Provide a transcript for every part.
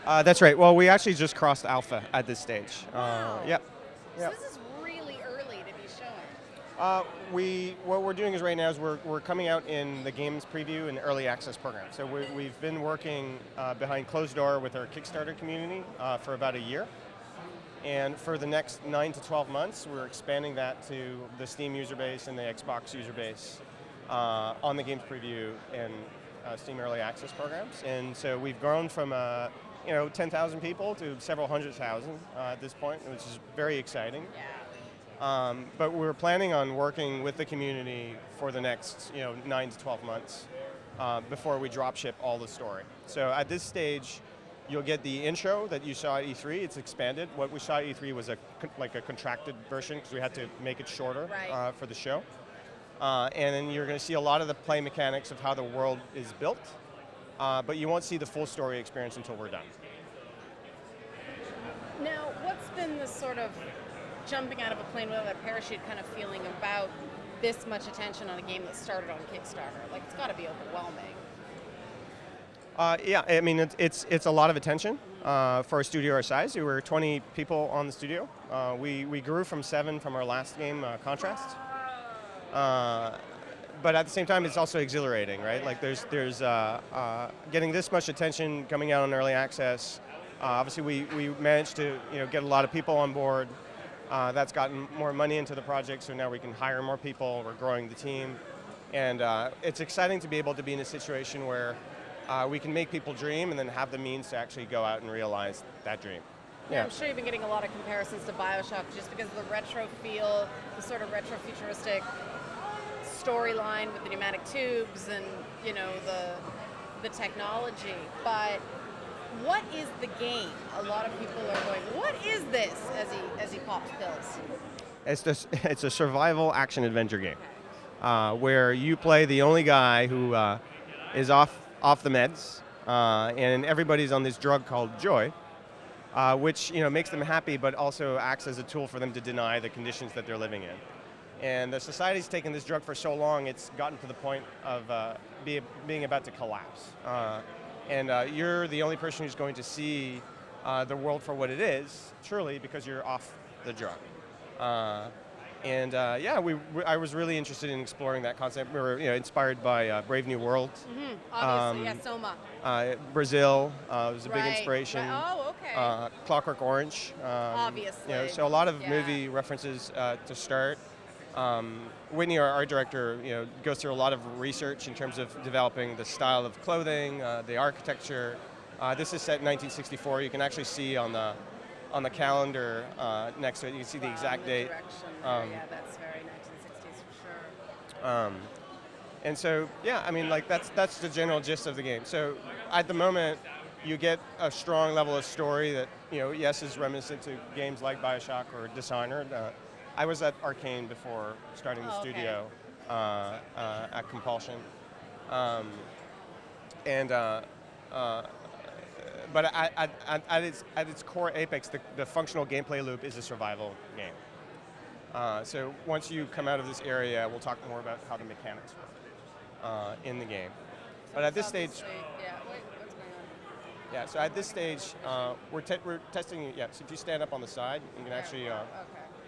That's right. Well, we actually just crossed alpha at this stage. Wow. Yep. So Yep. this is really early to be showing. What we're doing is right now is we're coming out in the games preview and early access program. So we've been working behind closed door with our Kickstarter community for about a year. And for the next 9 to 12 months, we're expanding that to the Steam user base and the Xbox user base on the games preview and Steam early access programs. And so we've grown from 10,000 people to several hundred thousand at this point, which is very exciting. Yeah. But we're planning on working with the community for the next 9 to 12 months before we drop ship all the story. So at this stage, you'll get the intro that you saw at E3. It's expanded. What we saw at E3 was like a contracted version because we had to make it shorter for the show. And then you're going to see a lot of the play mechanics of how the world is built, but you won't see the full story experience until we're done. Now, what's been the sort of jumping out of a plane without a parachute kind of feeling about this much attention on a game that started on Kickstarter? Like, it's got to be overwhelming. Yeah, I mean, it's a lot of attention for a studio our size. We were 20 people on the studio. We grew from 7 from our last game, Contrast. But at the same time, it's also exhilarating, right? Like there's getting this much attention coming out on early access. Obviously, we managed to get a lot of people on board. That's gotten more money into the project, so now we can hire more people. We're growing the team, and it's exciting to be able to be in a situation where we can make people dream and then have the means to actually go out and realize that dream. Yeah, I'm sure you've been getting a lot of comparisons to BioShock just because of the retro feel, the sort of retro futuristic storyline with the pneumatic tubes and the technology. But what is the game? A lot of people are going, what is this? As he pops pills. It's a survival action adventure game where you play the only guy who is off the meds, and everybody's on this drug called joy, which makes them happy, but also acts as a tool for them to deny the conditions that they're living in. And the society's taken this drug for so long, it's gotten to the point of being about to collapse. And you're the only person who's going to see the world for what it is, truly, because you're off the drug. I was really interested in exploring that concept. We were inspired by Brave New World. Mm-hmm. Obviously, Soma. Brazil was a big inspiration. Right. Oh, okay. Clockwork Orange. Obviously. So a lot of movie references to start. Whitney, our art director, goes through a lot of research in terms of developing the style of clothing, the architecture. This is set in 1964. You can actually see on the calendar next to it, you can see the exact date. Yeah, that's very 1960s for sure. And so, I mean, like that's the general gist of the game. So at the moment, you get a strong level of story that yes is reminiscent to games like BioShock or Dishonored. I was at Arcane before starting the studio at Compulsion, but at its core apex, the functional gameplay loop is a survival game. So once you come out of this area, we'll talk more about how the mechanics work in the game. But at this stage, what's going on? Yeah. So at this stage, we're testing. Yeah. So if you stand up on the side, you can actually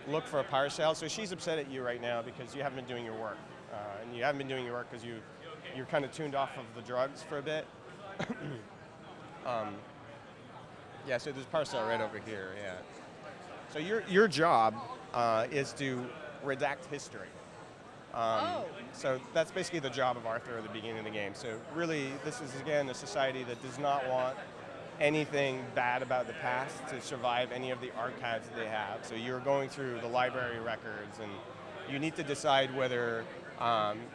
look for a power cell. So she's upset at you right now because you haven't been doing your work, and you haven't been doing your work because you're kind of tuned off of the drugs for a bit. Yeah, so there's a power cell right over here, yeah. So your job is to redact history. So that's basically the job of Arthur at the beginning of the game. So really, this is, again, a society that does not want anything bad about the past to survive any of the archives that they have. So you're going through the library records, and you need to decide whether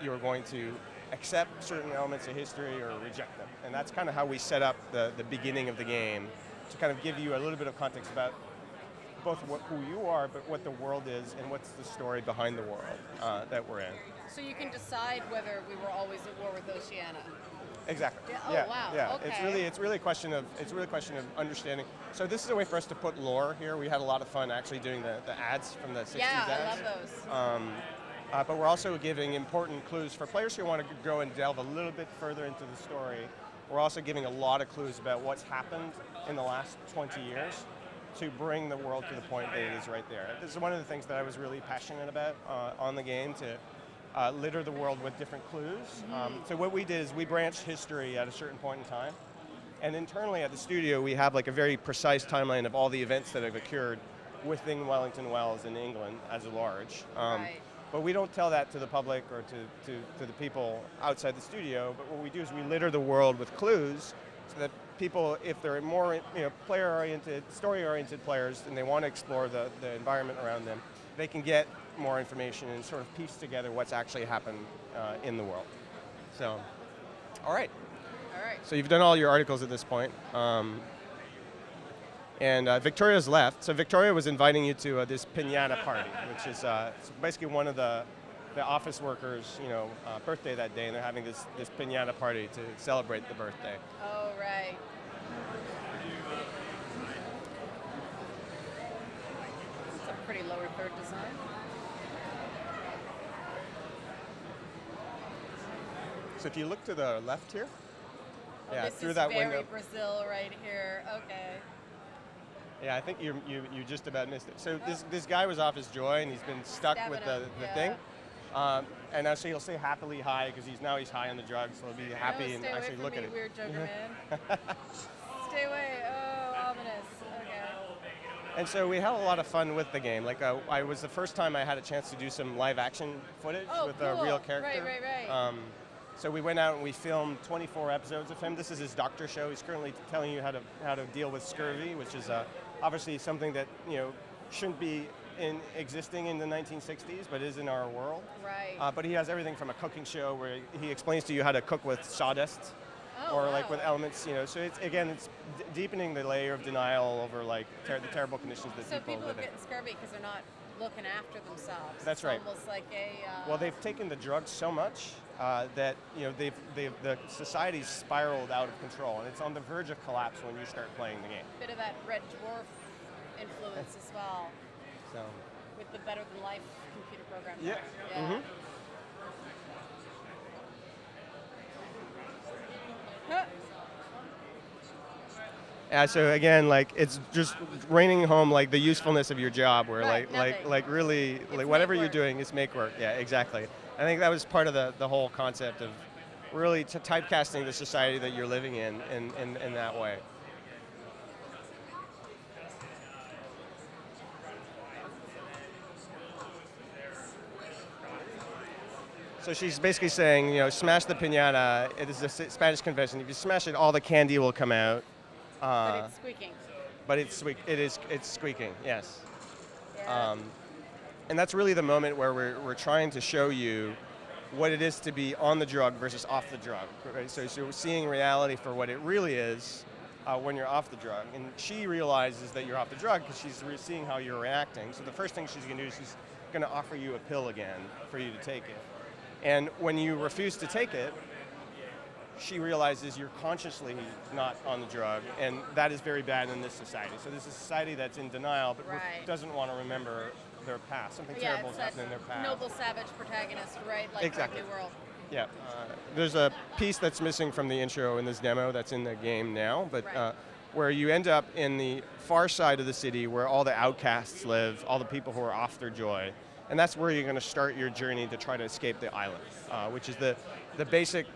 you're going to accept certain elements of history or reject them. And that's kind of how we set up the beginning of the game, to kind of give you a little bit of context about both who you are, but what the world is, and what's the story behind the world that we're in. So you can decide whether we were always at war with Oceania. Exactly. Yeah. Oh, wow. Yeah. Okay. It's really a question of understanding. So this is a way for us to put lore here. We had a lot of fun actually doing the ads from the 60s Yeah, ads. I love those. But we're also giving important clues for players who want to go and delve a little bit further into the story. we're also giving a lot of clues about what's happened in the last 20 years to bring the world to the point that it is right there. This is one of the things that I was really passionate about on the game, to litter the world with different clues. So what we did is we branched history at a certain point in time. And internally at the studio, we have like a very precise timeline of all the events that have occurred within Wellington Wells in England as a large. But we don't tell that to the public or to the people outside the studio, but what we do is we litter the world with clues so that people, if they're more player-oriented, story-oriented players and they want to explore the environment around them, they can get more information and sort of piece together what's actually happened in the world. So, all right. So you've done all your articles at this point. And Victoria's left. So Victoria was inviting you to this piñata party, which is basically one of the office workers, birthday that day, and they're having this piñata party to celebrate the birthday. Oh, right. It's a pretty lower third design. So if you look to the left here, this through is that very window. Brazil right here. Okay. Yeah, I think you just about missed it. So this guy was off his joy, and he's been stuck with the thing. And now so he'll say happily high because he's high on the drugs, so he'll be happy and actually look at it. Weird Joker man. Stay away. Oh, ominous. Okay. And so we had a lot of fun with the game. Like I was the first time I had a chance to do some live action footage with a real character. Right. So we went out and we filmed 24 episodes of him. This is his doctor show. He's currently telling you how to deal with scurvy, which is obviously something that shouldn't be existing in the 1960s, but is in our world. Right. But he has everything from a cooking show where he explains to you how to cook with sawdust, like with elements. So it's deepening the layer of denial over like the terrible conditions that people live in. So people are getting scurvy because they're not looking after themselves. That's right. It's almost like a. Well, they've taken the drugs so much that the society's spiraled out of control, and it's on the verge of collapse when you start playing the game. Bit of that Red Dwarf influence as well. So. With the Better Than Life computer program. Yeah. Yeah. Yeah, so again, like it's just raining home like the usefulness of your job, where Right, like really It's like whatever make you're work. doing is make work. Yeah, exactly. I think that was part of the whole concept of really typecasting the society that you're living in that way. So she's basically saying, smash the piñata. It is a Spanish convention. If you smash it, all the candy will come out. But it's squeaking. But it's squeaking. Yes. Yeah. And that's really the moment where we're trying to show you what it is to be on the drug versus off the drug. Right? So you're seeing reality for what it really is when you're off the drug. And she realizes that you're off the drug because she's seeing how you're reacting. So the first thing she's going to do is she's going to offer you a pill again for you to take it. And when you refuse to take it, she realizes you're consciously not on the drug, and that is very bad in this society. So this is a society that's in denial, but doesn't want to remember their past. Something terrible has happened in their past. Noble savage protagonist, right? Like exactly. New World. Yeah. There's a piece that's missing from the intro in this demo that's in the game now, but where you end up in the far side of the city where all the outcasts live, all the people who are off their joy. And that's where you're going to start your journey to try to escape the island, which is the basic,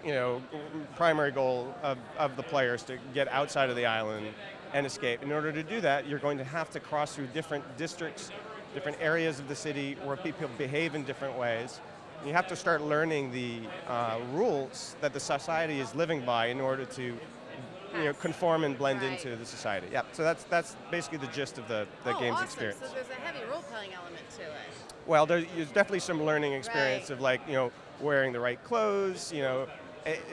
primary goal of the players to get outside of the island and escape. In order to do that, you're going to have to cross through different districts, different areas of the city where people behave in different ways. And you have to start learning the rules that the society is living by in order to conform and blend into the society. Yeah, so that's basically the gist of the game's experience. So there's a heavy role-playing element to it. Well, there's definitely some learning experience of wearing the right clothes,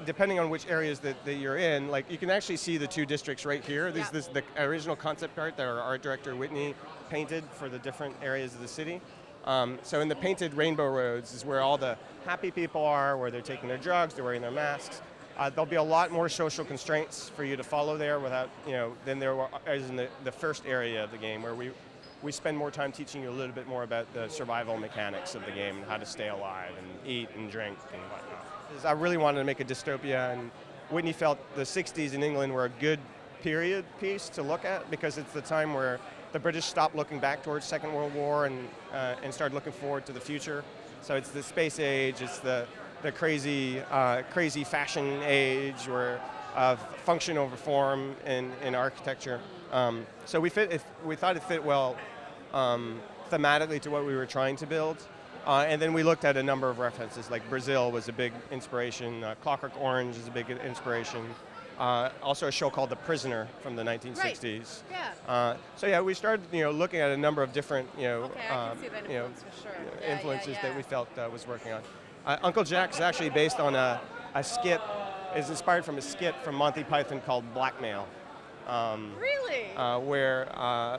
depending on which areas that you're in. Like you can actually see the two districts right here. This is the original concept art that our art director Whitney painted for the different areas of the city. So in the painted rainbow roads is where all the happy people are, where they're taking their drugs, they're wearing their masks. There'll be a lot more social constraints for you to follow there without, than there is in the first area of the game, where we spend more time teaching you a little bit more about the survival mechanics of the game and how to stay alive and eat and drink and whatnot. I really wanted to make a dystopia, and Whitney felt the 60s in England were a good period piece to look at because it's the time where the British stopped looking back towards Second World War and started looking forward to the future. So it's the space age, it's the crazy fashion age where function over form in architecture. So we thought it fit well thematically to what we were trying to build. And then we looked at a number of references, like Brazil was a big inspiration, Clockwork Orange is a big inspiration. Also a show called The Prisoner from the 1960s. Right. Yeah. So yeah, we started looking at a number of different okay, I can see that influence for sure. influences that we felt was working on. Uncle Jack is actually based on a skit, is inspired from a skit from Monty Python called Blackmail. Really? Where,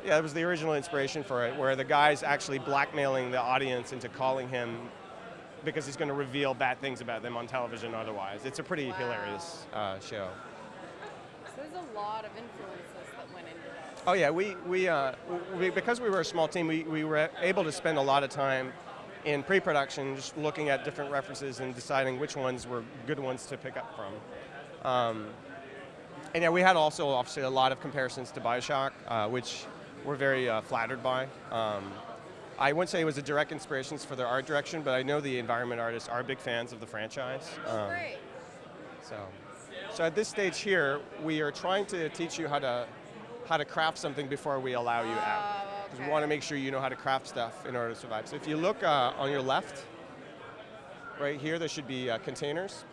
it was the original inspiration for it, where the guy's actually blackmailing the audience into calling him because he's going to reveal bad things about them on television otherwise. It's a pretty hilarious show. So there's a lot of influences that went into that. Oh yeah, we because we were a small team, we were able to spend a lot of time in pre-production just looking at different references and deciding which ones were good ones to pick up from. And yeah, we had also obviously a lot of comparisons to BioShock, which we're very flattered by. I wouldn't say it was a direct inspiration for their art direction, but I know the environment artists are big fans of the franchise. Great. So at this stage here, we are trying to teach you how to craft something before we allow you out. Because we want to make sure you know how to craft stuff in order to survive. So if you look on your left, right here, there should be containers.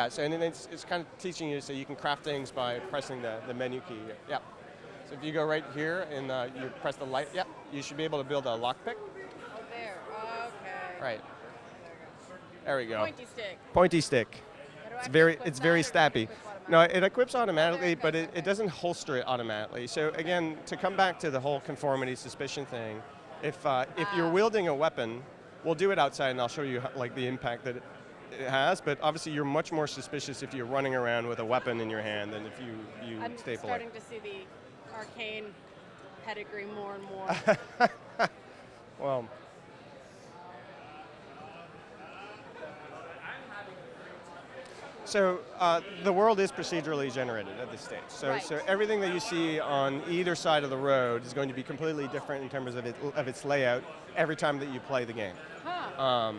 So and then it's kind of teaching you so you can craft things by pressing the menu key. Yep. So if you go right here and you press the light, you should be able to build a lockpick. Oh, there. Okay. Right. There we go. Pointy stick. Pointy stick. It's very snappy. No, it equips automatically, okay, but it doesn't holster it automatically. So again, to come back to the whole conformity suspicion thing, if you're wielding a weapon, we'll do it outside and I'll show you the impact that it has, but obviously you're much more suspicious if you're running around with a weapon in your hand than if you I'm staple starting it. to see the arcane pedigree more and more. Well, so the world is procedurally generated at this stage. So everything that you see on either side of the road is going to be completely different in terms of its layout every time that you play the game. Huh.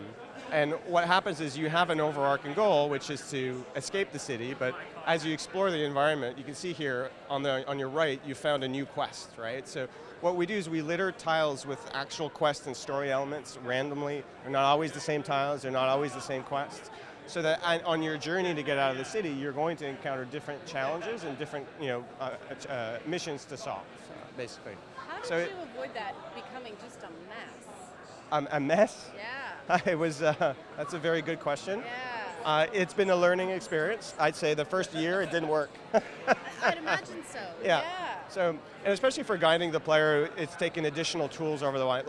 And what happens is you have an overarching goal, which is to escape the city, but as you explore the environment, you can see here on your right, you found a new quest, right? So what we do is we litter tiles with actual quests and story elements randomly. They're not always the same tiles, they're not always the same quests. So that on your journey to get out of the city, you're going to encounter different challenges and different missions to solve, basically. How did you avoid that becoming just a mess? A mess? Yeah. It was. That's a very good question. Yeah. It's been a learning experience. I'd say the first year it didn't work. I'd imagine so. Yeah. So, and especially for guiding the player, it's taken additional tools over the line.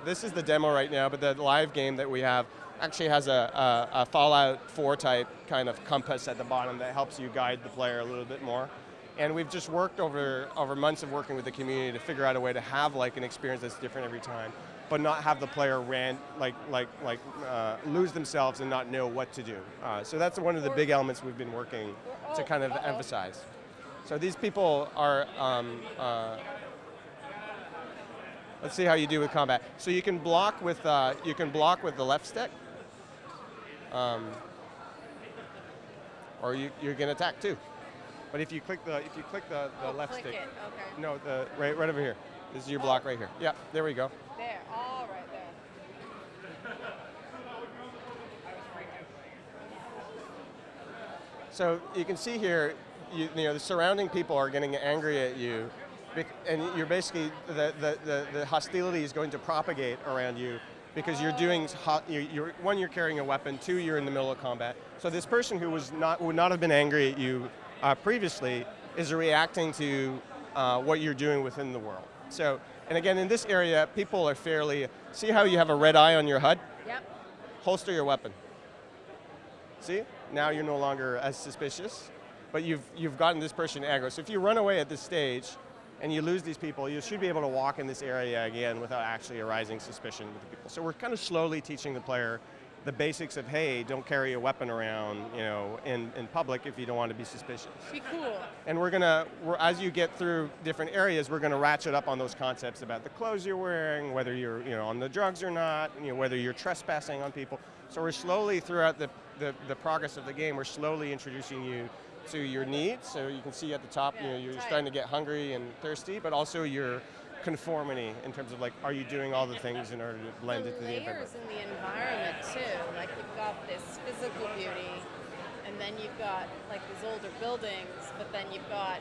This is the demo right now, but the live game that we have actually has a Fallout 4 type kind of compass at the bottom that helps you guide the player a little bit more. And we've just worked over months of working with the community to figure out a way to have an experience that's different every time, but not have the player lose themselves and not know what to do. So that's one of the big elements we've been working to kind of emphasize. So these people are, let's see how you do with combat. So you can block with the left stick, or you can attack too. But if you click the left stick, okay. no, right over here. This is your block right here. Yeah, there we go. There, all right there. So you can see here, the surrounding people are getting angry at you, and you're basically the hostility is going to propagate around you because you're doing one, you're carrying a weapon, two, you're in the middle of combat. So this person who would not have been angry at you previously is reacting to what you're doing within the world. So, and again, in this area, people are see how you have a red eye on your HUD? Yep. Holster your weapon. See? Now you're no longer as suspicious, but you've gotten this person aggro. So if you run away at this stage and you lose these people, you should be able to walk in this area again without actually arising suspicion with the people. So we're kind of slowly teaching the player the basics of, hey, don't carry a weapon around, in public if you don't want to be suspicious. Be cool. And as you get through different areas, we're going to ratchet up on those concepts about the clothes you're wearing, whether you're on the drugs or not, whether you're trespassing on people. So we're slowly, throughout the progress of the game, we're slowly introducing you to your needs. So you can see at the top, you're starting to get hungry and thirsty, but also your conformity in terms of like, are you doing all the things in order to blend into the environment? The layers in the environment too, like you've got this physical beauty, and then you've got like these older buildings, but then you've got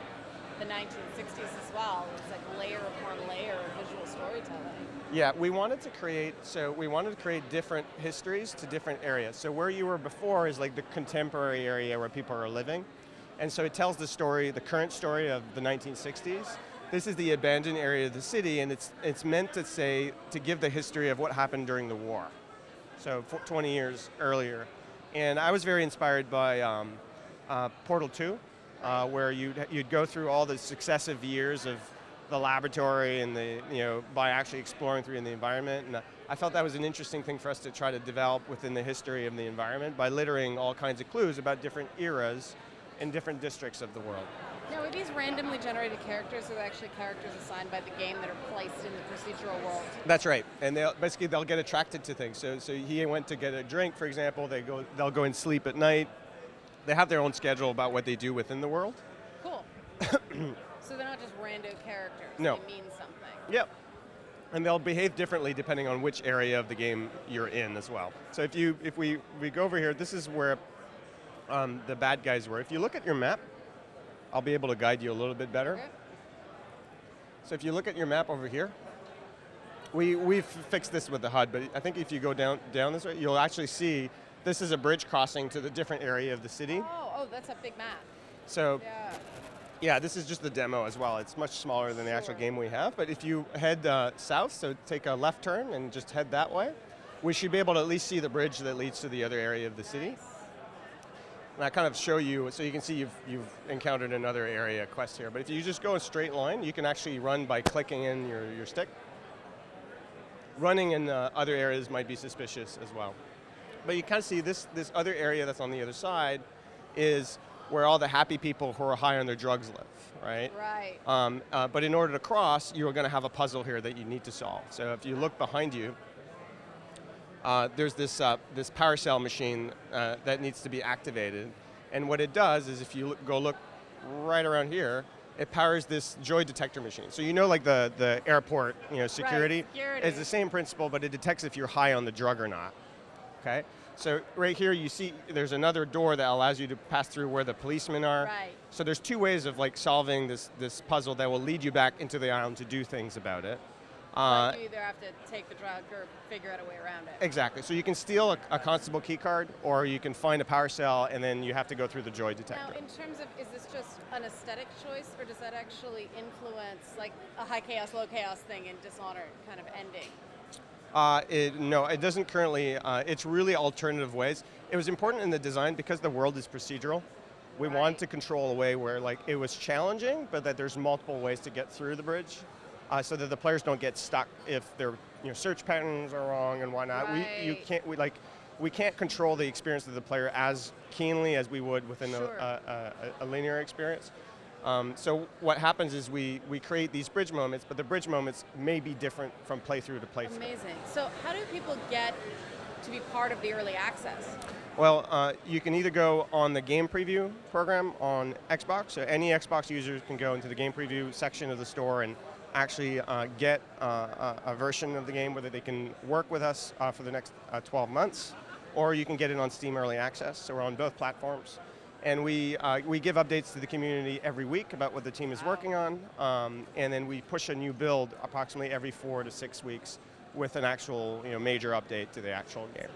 the 1960s as well. It's like layer upon layer of visual storytelling. Yeah, we wanted to create different histories to different areas. So where you were before is like the contemporary area where people are living. And so it tells the story, the current story of the 1960s. This is the abandoned area of the city, and it's meant to give the history of what happened during the war. So 20 years earlier. And I was very inspired by Portal 2, where you'd go through all the successive years of the laboratory and by actually exploring through in the environment. And I felt that was an interesting thing for us to try to develop within the history of the environment by littering all kinds of clues about different eras in different districts of the world. Now, are these randomly generated characters, or actually characters assigned by the game that are placed in the procedural world? That's right, and they'll get attracted to things. So he went to get a drink, for example. They'll go and sleep at night. They have their own schedule about what they do within the world. Cool. So they're not just rando characters. No. They mean something. Yep. And they'll behave differently depending on which area of the game you're in as well. So if we go over here, this is where the bad guys were. If you look at your map, I'll be able to guide you a little bit better. Okay. So if you look at your map over here, we've fixed this with the HUD, but I think if you go down this way, you'll actually see this is a bridge crossing to the different area of the city. Oh, that's a big map. So yeah, this is just the demo as well. It's much smaller than the actual game we have, but if you head south, so take a left turn and just head that way, we should be able to at least see the bridge that leads to the other area of the city. Nice. And I kind of show you, so you can see you've encountered another area quest here. But if you just go a straight line, you can actually run by clicking in your stick. Running in other areas might be suspicious as well. But you kind of see this other area that's on the other side is where all the happy people who are high on their drugs live, right? Right. But in order to cross, you're going to have a puzzle here that you need to solve. So if you look behind you, there's this power cell machine that needs to be activated, and what it does is if you go look right around here, it powers this joy detector machine. So like the airport security, Right, is the same principle, but it detects if you're high on the drug or not. Okay, so right here you see there's another door that allows you to pass through where the policemen are. Right. So there's two ways of solving this puzzle that will lead you back into the island to do things about it. Like you either have to take the drug or figure out a way around it. Exactly. So you can steal a constable key card, or you can find a power cell, and then you have to go through the joy detector. Now, in terms of, is this just an aesthetic choice, or does that actually influence like a high chaos, low chaos thing in Dishonored kind of ending? No, it doesn't currently. It's really alternative ways. It was important in the design because the world is procedural. We wanted to control a way where it was challenging, but that there's multiple ways to get through the bridge. So that the players don't get stuck if their search patterns are wrong and whatnot. Right. We can't control the experience of the player as keenly as we would within a linear experience. So what happens is we create these bridge moments, but the bridge moments may be different from playthrough to playthrough. Amazing. So how do people get to be part of the early access? Well, you can either go on the game preview program on Xbox. So any Xbox user can go into the game preview section of the store and actually get a version of the game, whether they can work with us for the next 12 months, or you can get it on Steam Early Access. So we're on both platforms. And we give updates to the community every week about what the team is working on, and then we push a new build approximately every 4 to 6 weeks with an actual major update to the actual game.